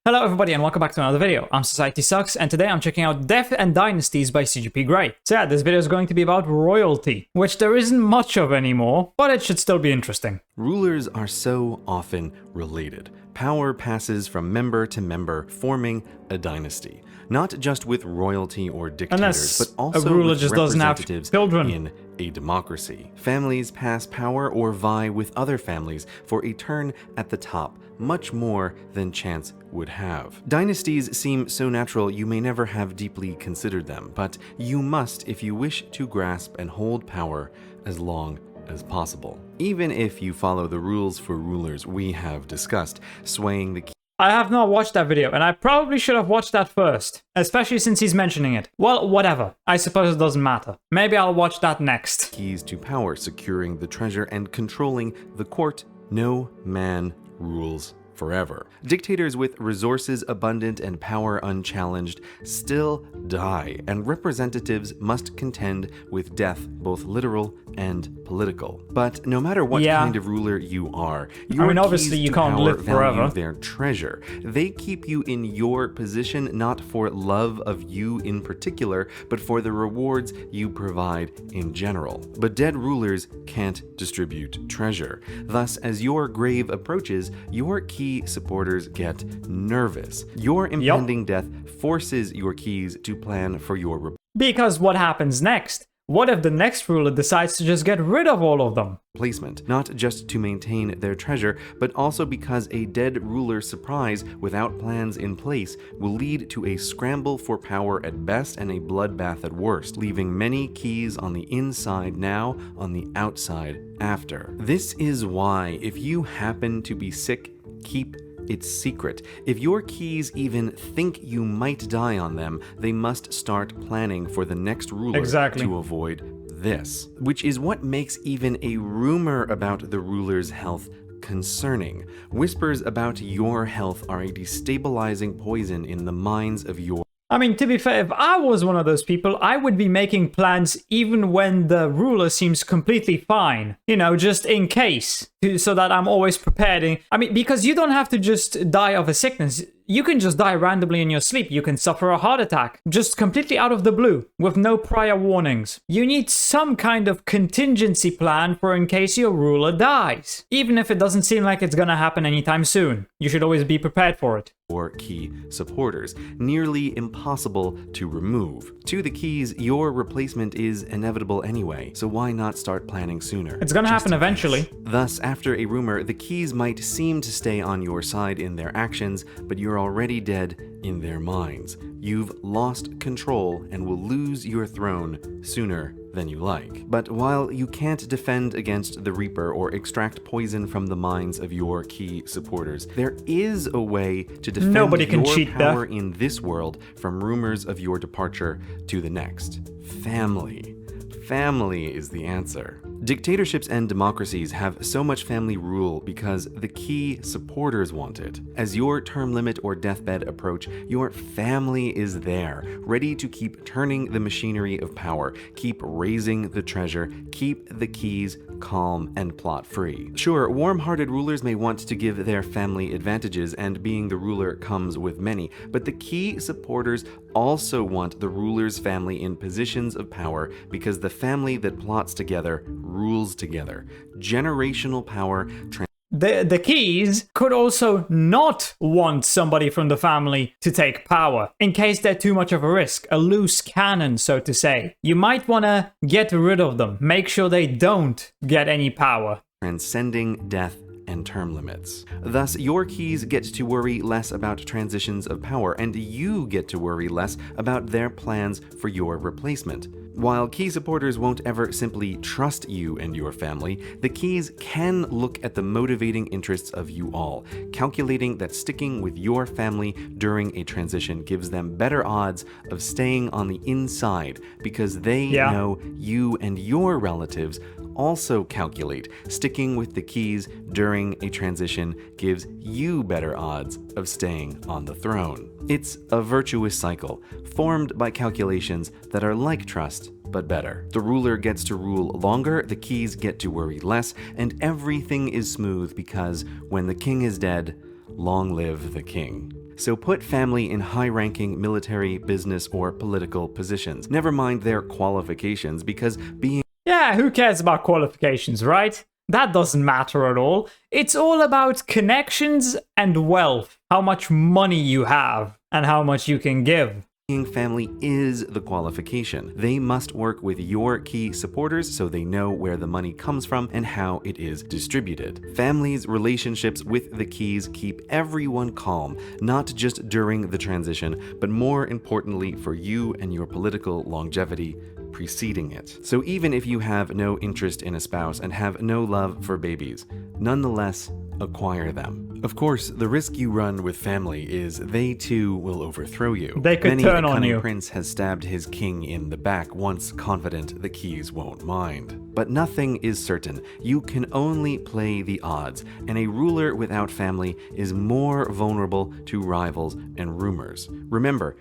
Hello everybody and welcome back to another video. I'm SocietySucks and today I'm checking out Death and Dynasties by CGP Grey. So yeah, this video is going to be about royalty, which there isn't much of anymore, but it should still be interesting. Rulers are so often related. Power passes from member to member, forming a dynasty. Not just with royalty or dictators, but also a ruler with just doesn't have representatives children. in a democracy. Families pass power or vie with other families for a turn at the top, much more than chance would have. Dynasties seem so natural you may never have deeply considered them, but you must if you wish to grasp and hold power as long as possible. Even if you follow the rules for rulers we have discussed, swaying the I have not watched that video, and I probably should have watched that first, especially since he's mentioning it. Well, whatever. I suppose it doesn't matter. Maybe I'll watch that next. keys to power, securing the treasure and controlling the court, no man rules forever. Dictators with resources abundant and power unchallenged still die, and representatives must contend with death, both literal and political. But no matter what kind of ruler you are, obviously you can't live forever. Their treasure. They keep you in your position not for love of you in particular, but for the rewards you provide in general. But dead rulers can't distribute treasure. Thus, as your grave approaches, your key supporters get nervous. Your impending death forces your keys to plan for your Because what happens next? What if the next ruler decides to just get rid of all of them? replacement, not just to maintain their treasure, but also because a dead ruler's surprise without plans in place will lead to a scramble for power at best and a bloodbath at worst, leaving many keys on the inside now, on the outside after. This is why, if you happen to be sick, keep it's secret. If your keys even think you might die on them, they must start planning for the next ruler to avoid this. Which is what makes even a rumor about the ruler's health concerning. Whispers about your health are a destabilizing poison in the minds of your I mean, to be fair, if I was one of those people, I would be making plans even when the ruler seems completely fine. You know, just in case, so that I'm always prepared. I mean, because you don't have to just die of a sickness. You can just die randomly in your sleep. You can suffer a heart attack, just completely out of the blue, with no prior warnings. You need some kind of contingency plan for in case your ruler dies. Even if it doesn't seem like it's gonna happen anytime soon. You should always be prepared for it. Or key supporters, nearly impossible to remove. To the keys, your replacement is inevitable anyway, so why not start planning sooner? It's gonna happen eventually. Thus, after a rumor, the keys might seem to stay on your side in their actions, but you're already dead in their minds. You've lost control and will lose your throne sooner than you like. But while you can't defend against the Reaper or extract poison from the minds of your key supporters, there is a way to defend your power in this world from rumors of your departure to the next. Family. Family is the answer. Dictatorships and democracies have so much family rule because the key supporters want it. As your term limit or deathbed approach, your family is there, ready to keep turning the machinery of power, keep raising the treasure, keep the keys calm and plot-free. Sure, warm-hearted rulers may want to give their family advantages, and being the ruler comes with many, but the key supporters also want the ruler's family in positions of power because the family that plots together rules together. Generational power. The keys could also not want somebody from the family to take power, in case they're too much of a risk, a loose cannon, so to say. You might want to get rid of them, make sure they don't get any power. Transcending death and term limits. Thus, your keys get to worry less about transitions of power, and you get to worry less about their plans for your replacement. While key supporters won't ever simply trust you and your family, the keys can look at the motivating interests of you all, calculating that sticking with your family during a transition gives them better odds of staying on the inside because they know you and your relatives also calculate sticking with the keys during a transition gives you better odds of staying on the throne. It's a virtuous cycle, formed by calculations that are like trust, but better. The ruler gets to rule longer, the keys get to worry less, and everything is smooth because when the king is dead, long live the king. So put family in high-ranking military, business, or political positions. Never mind their qualifications, because being Yeah, who cares about qualifications, right? That doesn't matter at all. It's all about connections and wealth, how much money you have, and how much you can give. family is the qualification. They must work with your key supporters so they know where the money comes from and how it is distributed. Families' relationships with the keys keep everyone calm, not just during the transition, but more importantly for you and your political longevity preceding it. So even if you have no interest in a spouse and have no love for babies, nonetheless, acquire them. Of course, the risk you run with family is they too will overthrow you. They could Many turn a on cunning you. prince has stabbed his king in the back once confident the keys won't mind. But nothing is certain. You can only play the odds, and a ruler without family is more vulnerable to rivals and rumors. Remember,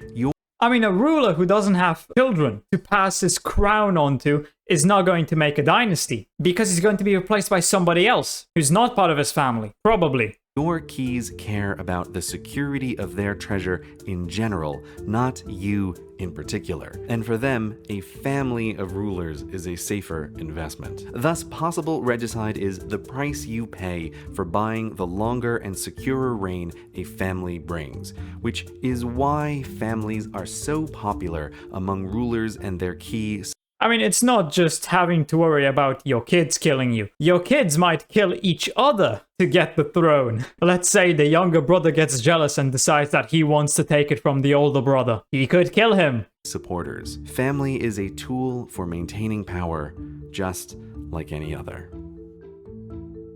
I mean, a ruler who doesn't have children to pass his crown onto is not going to make a dynasty, because he's going to be replaced by somebody else who's not part of his family, probably. your keys care about the security of their treasure in general, not you in particular. And for them, a family of rulers is a safer investment. Thus, possible regicide is the price you pay for buying the longer and securer reign a family brings, which is why families are so popular among rulers and their key. I mean, it's not just having to worry about your kids killing you. Your kids might kill each other to get the throne. Let's say the younger brother gets jealous and decides that he wants to take it from the older brother. He could kill him. Supporters. Family is a tool for maintaining power, just like any other.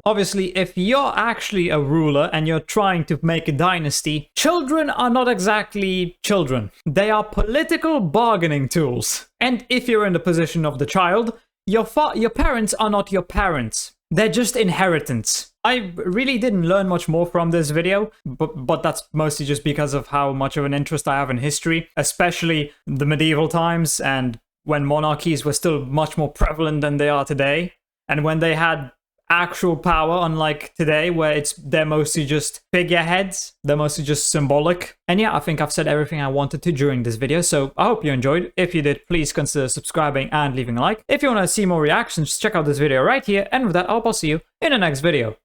Obviously, if you're actually a ruler and you're trying to make a dynasty, children are not exactly children. They are political bargaining tools. And if you're in the position of the child, your parents are not your parents. They're just inheritance. I really didn't learn much more from this video, but that's mostly just because of how much of an interest I have in history, especially the medieval times and when monarchies were still much more prevalent than they are today, and when they had actual power, unlike today where they're mostly just figureheads. They're mostly just symbolic. And yeah, I think I've said everything I wanted to during this video, so I hope you enjoyed. If you did, please consider subscribing and leaving a like. If you want to see more reactions, check out this video right here, and with that, I'll see you in the next video.